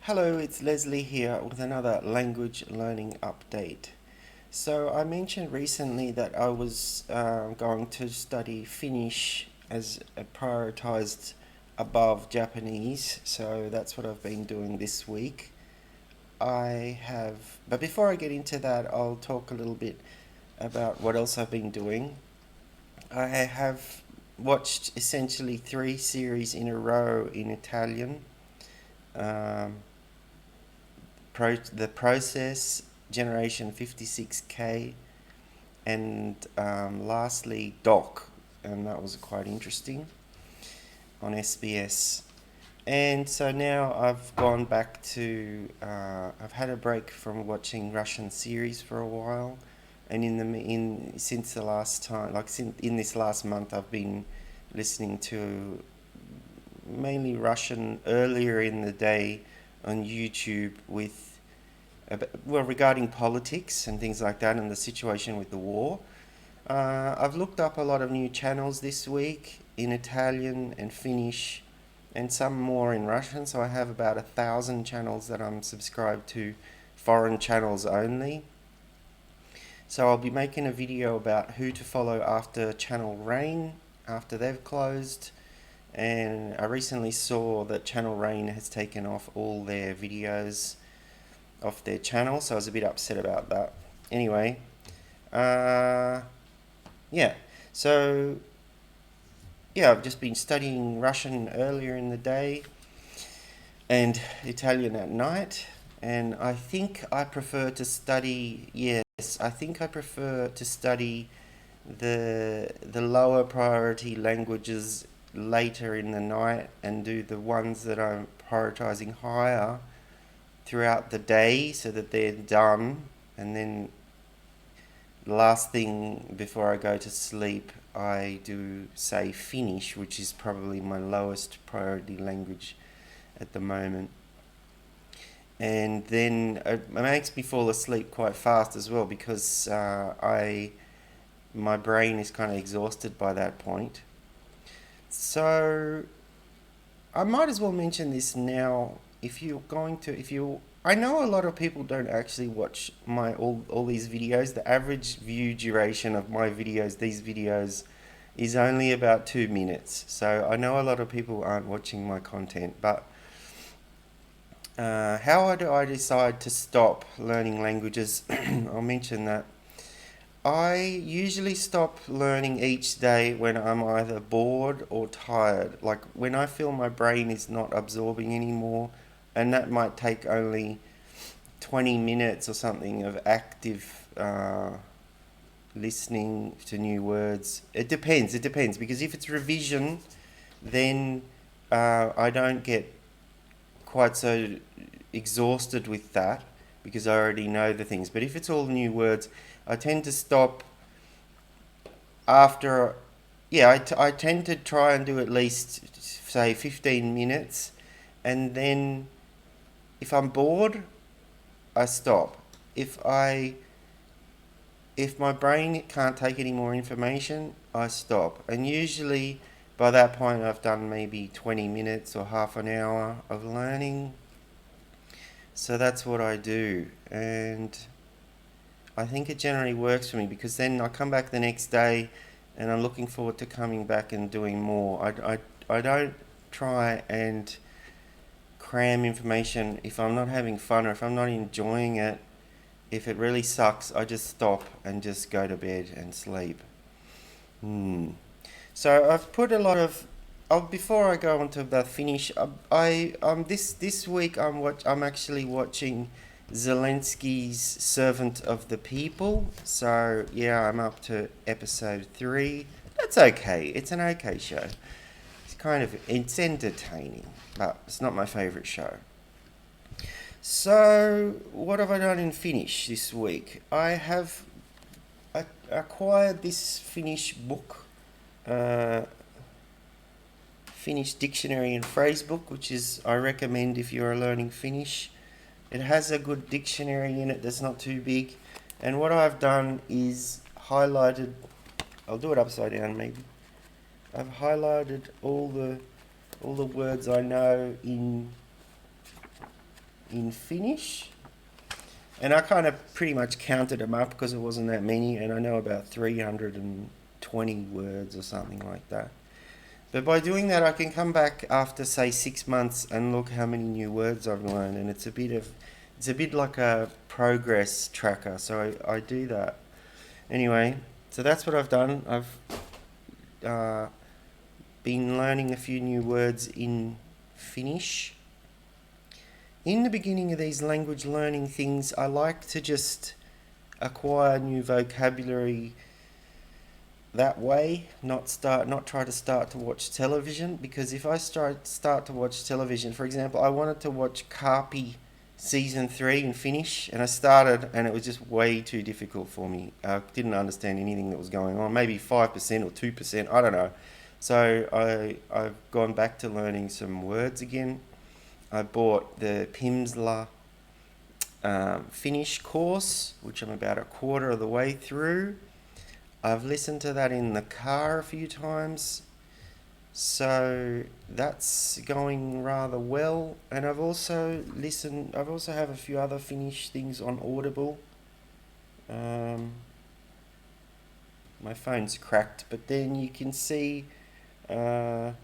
Hello, it's Leslie here with another language learning update. So I mentioned recently that I was going to study Finnish as prioritized above Japanese, so that's what I've been doing this week. But before I get into that, I'll talk a little bit about what else I've been doing. I have watched essentially three series in a row in Italian. Um, the process generation 56K and lastly doc, and that was quite interesting on SBS. And so now I've gone back to I've had a break from watching Russian series for a while, and in since the last time, in this last month, I've been listening to mainly Russian earlier in the day on YouTube with regarding politics and things like that and the situation with the war. I've looked up a lot of new channels this week in Italian and Finnish and some more in Russian, so I have about 1,000 channels that I'm subscribed to, foreign channels only. So I'll be making a video about who to follow after Channel Rain, after they've closed. And I recently saw that Channel Rain has taken off all their videos off their channel, so I was a bit upset about that. Anyway, yeah, so yeah, I've just been studying Russian earlier in the day and Italian at night, and I think I prefer to study, yes, I think I prefer to study the lower priority languages later in the night and do the ones that I'm prioritizing higher throughout the day so that they're done, and then the last thing before I go to sleep I do say Finnish, which is probably my lowest priority language at the moment. And then it makes me fall asleep quite fast as well because my brain is kind of exhausted by that point. So I might as well mention this now. I know a lot of people don't actually watch my all these videos. The average view duration of my videos, these videos, is only about 2 minutes. So I know a lot of people aren't watching my content, but how do I decide to stop learning languages? I'll mention that. I usually stop learning each day when I'm either bored or tired. Like when I feel my brain is not absorbing anymore, and that might take only 20 minutes or something of active listening to new words. It depends, because if it's revision, then I don't get quite so exhausted with that because I already know the things. But if it's all new words, I tend to stop after, yeah, I tend to try and do at least, say, 15 minutes, and then if I'm bored, I stop. If my brain can't take any more information, I stop. And usually by that point I've done maybe 20 minutes or half an hour of learning. So that's what I do. And I think it generally works for me because then I come back the next day and I'm looking forward to coming back and doing more. I don't try and cram information if I'm not having fun or if I'm not enjoying it. If it really sucks, I just stop and just go to bed and sleep. So I've put a lot of. Oh, before I go on to the Finnish, this week I'm actually watching Zelensky's Servant of the People. So yeah, I'm up to episode 3. That's okay. It's an okay show. It's entertaining, but it's not my favourite show. So what have I done in Finnish this week? I have acquired this Finnish book, uh, Finnish dictionary and phrase book, which I recommend if you are learning Finnish. It has a good dictionary in it that's not too big, and what I've done is highlighted. I'll do it upside down maybe. I've highlighted all the words I know in in Finnish. And I kind of pretty much counted them up because it wasn't that many, and I know about 320 words or something like that. But by doing that, I can come back after, say, 6 months and look how many new words I've learned, and it's a bit like a progress tracker. So I do that. Anyway, so that's what I've done. I've been learning a few new words in Finnish. In the beginning of these language learning things, I like to just acquire new vocabulary that way, not try to start to watch television, because if I start to watch television, for example, I wanted to watch Carpi season 3 in Finnish, and I started and it was just way too difficult for me. I didn't understand anything that was going on, maybe 5% or 2%, I don't know. So I've gone back to learning some words again. I bought the Pimsla Finnish course, which I'm about a quarter of the way through. I've listened to that in the car a few times, so that's going rather well. And I've also have a few other Finnish things on Audible. My phone's cracked, but then you can see it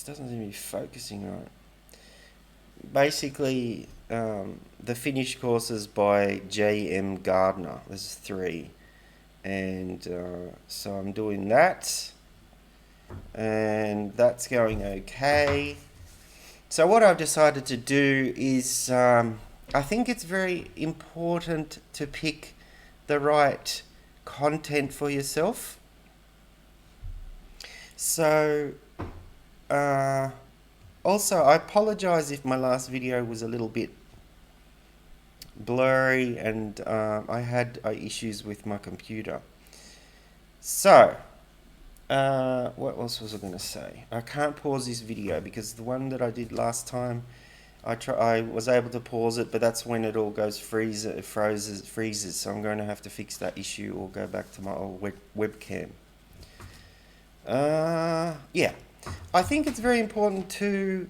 doesn't seem to be focusing right. Basically, the Finnish courses by J.M. Gardner. There's 3. And so I'm doing that. And that's going okay. So what I've decided to do is, I think it's very important to pick the right content for yourself. So, also, I apologize if my last video was a little bit blurry and I had issues with my computer. So, what else was I going to say? I can't pause this video because the one that I did last time, I was able to pause it, but that's when it all goes freezes. So I'm going to have to fix that issue or go back to my old webcam. Yeah. I think it's very important to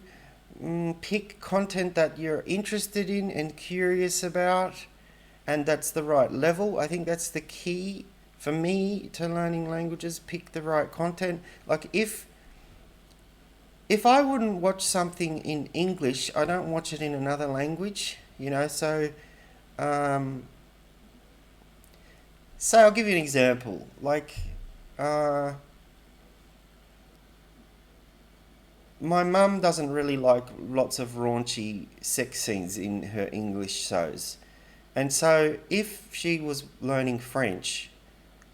pick content that you're interested in and curious about, and that's the right level. I think that's the key for me to learning languages. Pick the right content. Like if I wouldn't watch something in English, I don't watch it in another language, so I'll give you an example. Like my mum doesn't really like lots of raunchy sex scenes in her English shows. And so if she was learning French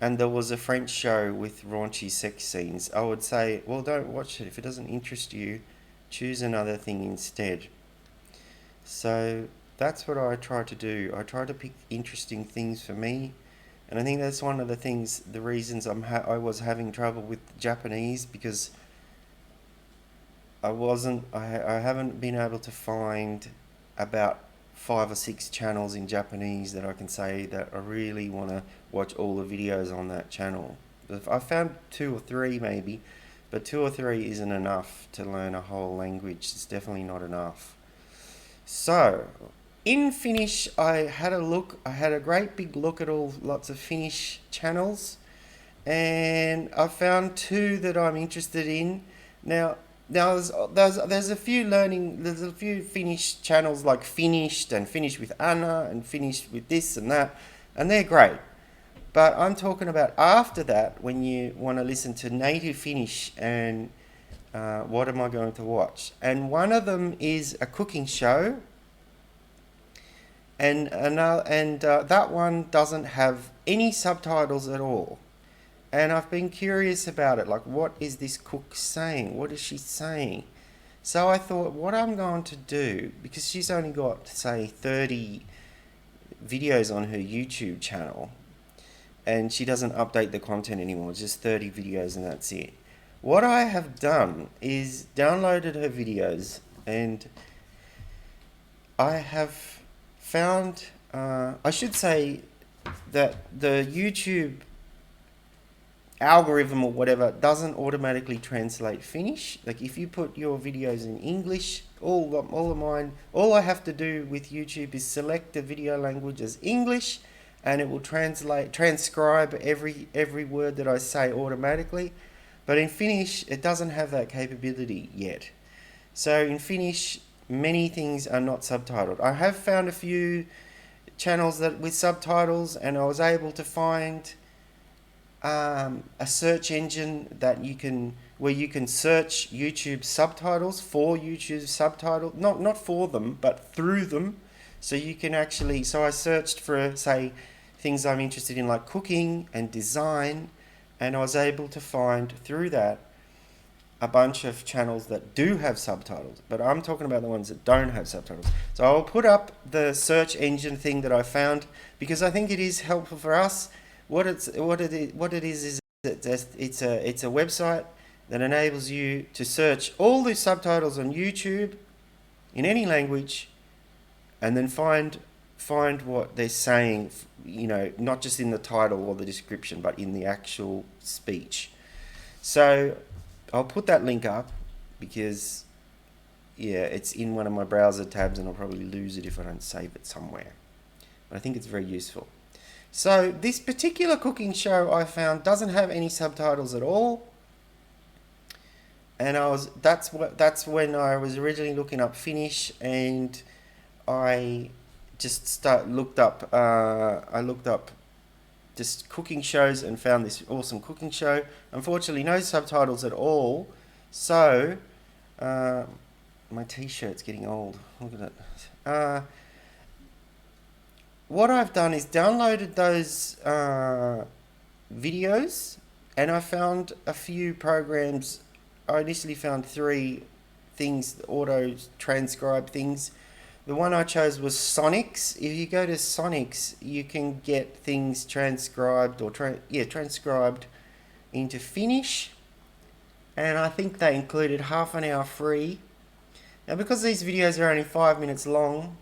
and there was a French show with raunchy sex scenes, I would say, well, don't watch it. If it doesn't interest you, choose another thing instead. So that's what I try to do. I try to pick interesting things for me. And I think that's one of the reasons I was having trouble with Japanese, because I haven't been able to find about 5 or 6 channels in Japanese that I can say that I really want to watch all the videos on that channel. I found 2 or 3 maybe, but 2 or 3 isn't enough to learn a whole language. It's definitely not enough. So, in Finnish, I had a great big look at lots of Finnish channels, and I found 2 that I'm interested in. Now there's a few Finnish channels like Finished and Finnish with Anna and Finnish with this and that, and they're great. But I'm talking about after that, when you want to listen to native Finnish, and what am I going to watch? And one of them is a cooking show, and that one doesn't have any subtitles at all. And I've been curious about it, like, what is this cook saying? What is she saying? So I thought, what I'm going to do, because she's only got, say, 30 videos on her YouTube channel, and she doesn't update the content anymore, just 30 videos and that's it. What I have done is downloaded her videos, and I have found, I should say that the YouTube algorithm or whatever doesn't automatically translate Finnish. Like if you put your videos in English, all of mine, all I have to do with YouTube is select the video language as English, and it will transcribe every word that I say automatically. But in Finnish, it doesn't have that capability yet. So in Finnish, many things are not subtitled. I have found a few channels that with subtitles, and I was able to find a search engine that where you can search YouTube subtitles for YouTube subtitles, not for them, but through them. So you can actually, so I searched for, say, things I'm interested in like cooking and design, and I was able to find through that a bunch of channels that do have subtitles, but I'm talking about the ones that don't have subtitles. So I'll put up the search engine thing that I found, because I think it is helpful for us. What it is it's a website that enables you to search all the subtitles on YouTube in any language, and then find what they're saying, not just in the title or the description, but in the actual speech. So I'll put that link up because, yeah, it's in one of my browser tabs, and I'll probably lose it if I don't save it somewhere. But I think it's very useful. So this particular cooking show I found doesn't have any subtitles at all. And that's when I was originally looking up Finnish, and I just looked up just cooking shows and found this awesome cooking show. Unfortunately, no subtitles at all. So my t-shirt's getting old. Look at it. What I've done is downloaded those videos, and I found a few programs. I initially found 3 things, auto transcribe things. The one I chose was Sonics. If you go to Sonics, you can get things transcribed or transcribed into Finnish, and I think they included half an hour free. Now, because these videos are only 5 minutes long,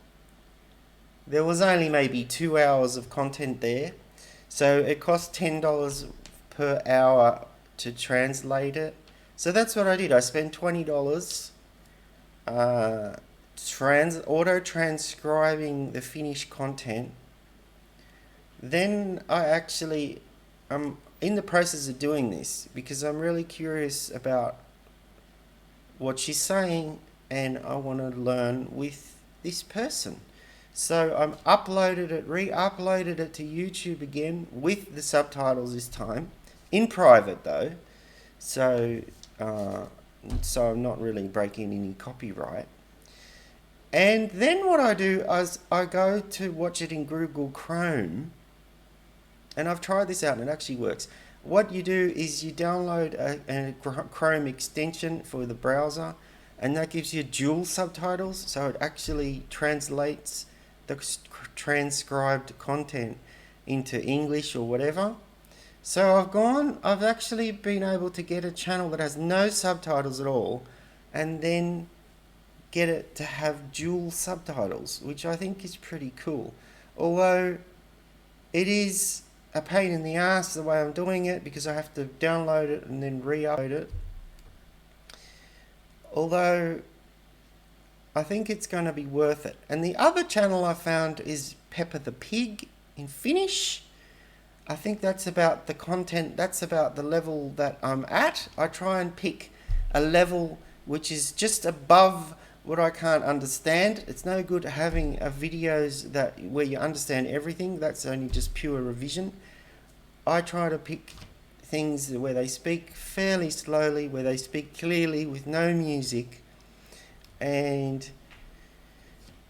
there was only maybe 2 hours of content there, so it cost $10 per hour to translate it. So that's what I did. I spent $20 auto-transcribing the Finnish content. Then I'm in the process of doing this because I'm really curious about what she's saying, and I want to learn with this person. So I'm re-uploaded it to YouTube again with the subtitles this time, in private though. So I'm not really breaking any copyright. And then what I do is I go to watch it in Google Chrome, and I've tried this out and it actually works. What you do is you download a Chrome extension for the browser, and that gives you dual subtitles, so it actually translates the transcribed content into English or whatever. So I've actually been able to get a channel that has no subtitles at all, and then get it to have dual subtitles, which I think is pretty cool. Although it is a pain in the ass the way I'm doing it, because I have to download it and then re-upload it. Although I think it's going to be worth it. And the other channel I found is Peppa the Pig in Finnish. I think that's about the content, that's about the level that I'm at. I try and pick a level which is just above what I can't understand. It's no good having videos where you understand everything. That's only just pure revision. I try to pick things where they speak fairly slowly, where they speak clearly with no music. And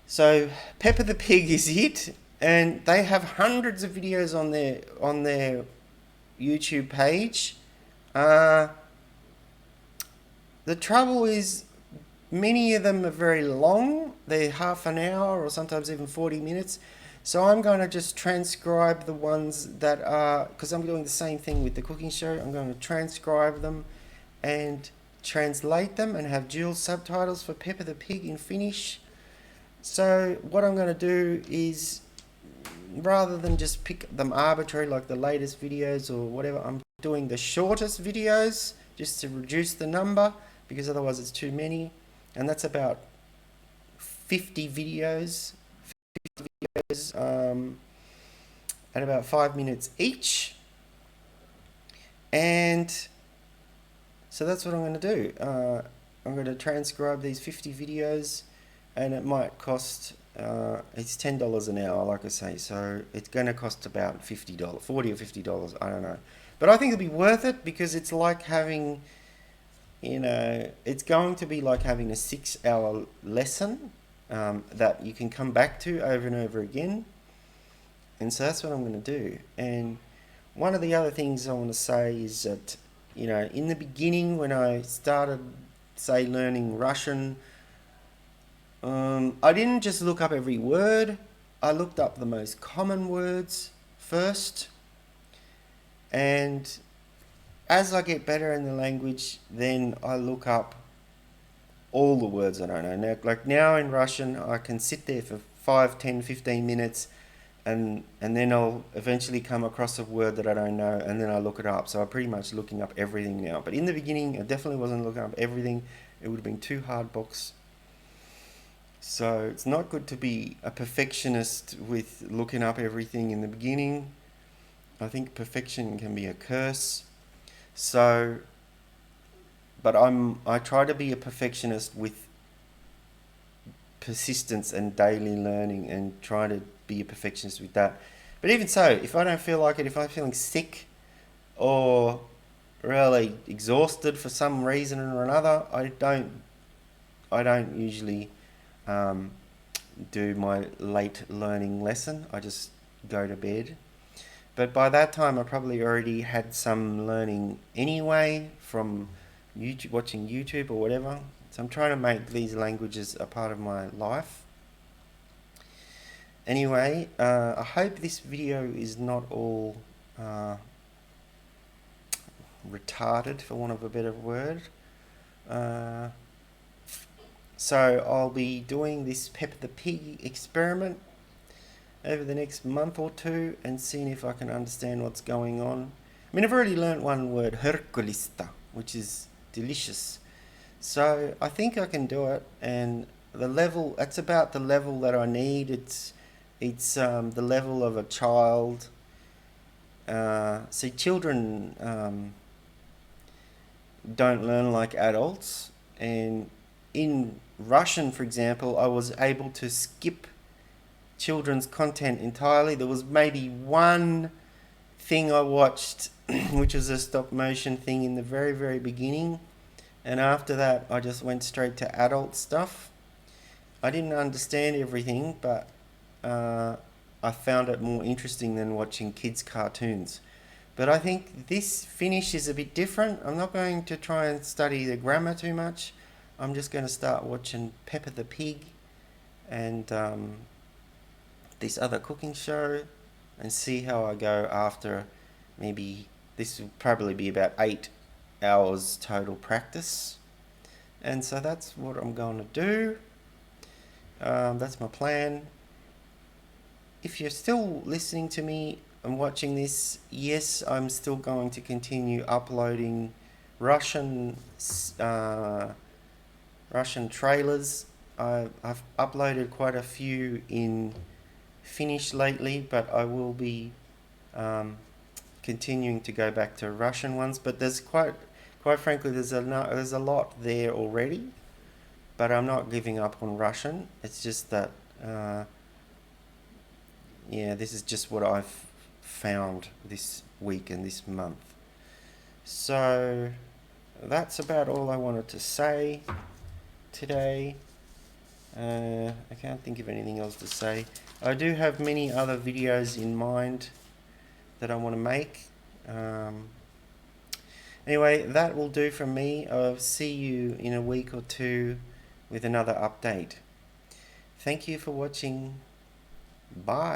so Peppa the Pig is it, and they have hundreds of videos on their YouTube page. The trouble is, many of them are very long. They're half an hour or sometimes even 40 minutes. So I'm going to just transcribe the ones that are, because I'm doing the same thing with the cooking show, I'm going to transcribe them and translate them and have dual subtitles for Peppa the Pig in Finnish. So what I'm going to do is, rather than just pick them arbitrary like the latest videos or whatever, I'm doing the shortest videos just to reduce the number, because otherwise it's too many. And that's about 50 videos, at about 5 minutes each. And so that's what I'm going to do. I'm going to transcribe these 50 videos, and it might cost, it's $10 an hour, like I say, so it's going to cost about $50, $40 or $50, I don't know. But I think it'll be worth it, because it's like having, it's going to be like having a 6-hour lesson that you can come back to over and over again. And so that's what I'm going to do. And one of the other things I want to say is that, in the beginning when I started, say, learning Russian, I didn't just look up every word. I looked up the most common words first. And as I get better in the language, then I look up all the words I don't know. Now, like now in Russian, I can sit there for 5, 10, 15 minutes and then I'll eventually come across a word that I don't know, and then I look it up. So I'm pretty much looking up everything now. But in the beginning, I definitely wasn't looking up everything. It would have been too hard box. So it's not good to be a perfectionist with looking up everything in the beginning. I think perfection can be a curse. So, but I try to be a perfectionist with persistence and daily learning, and try to be a perfectionist with that. But even so, if I don't feel like it, if I'm feeling sick or really exhausted for some reason or another, I don't usually do my late learning lesson. I just go to bed. But by that time, I probably already had some learning anyway from YouTube, watching YouTube or whatever. So I'm trying to make these languages a part of my life. Anyway, I hope this video is not all retarded, for want of a better word. So I'll be doing this Peppa the Pig experiment over the next month or two and seeing if I can understand what's going on. I mean, I've already learnt one word, herkulista, which is delicious. So I think I can do it, and the level, that's about the level that I need. It's the level of a child. See, children don't learn like adults, and in Russian, for example, I was able to skip children's content entirely. There was maybe one thing I watched which was a stop motion thing in the very, very beginning, and after that I just went straight to adult stuff. I didn't understand everything, but I found it more interesting than watching kids' cartoons. But I think this Finnish is a bit different. I'm not going to try and study the grammar too much. I'm just going to start watching Peppa the Pig and this other cooking show, and see how I go after. Maybe this will probably be about 8 hours total practice, and so that's what I'm going to do. That's my plan. If you're still listening to me and watching this, yes, I'm still going to continue uploading Russian trailers. I've uploaded quite a few in Finnish lately, but I will be continuing to go back to Russian ones. But there's quite frankly, there's a lot there already. But I'm not giving up on Russian. It's just that, this is just what I've found this week and this month. So that's about all I wanted to say today. I can't think of anything else to say. I do have many other videos in mind that I want to make. Anyway, that will do from me. I'll see you in a week or two with another update. Thank you for watching. Bye.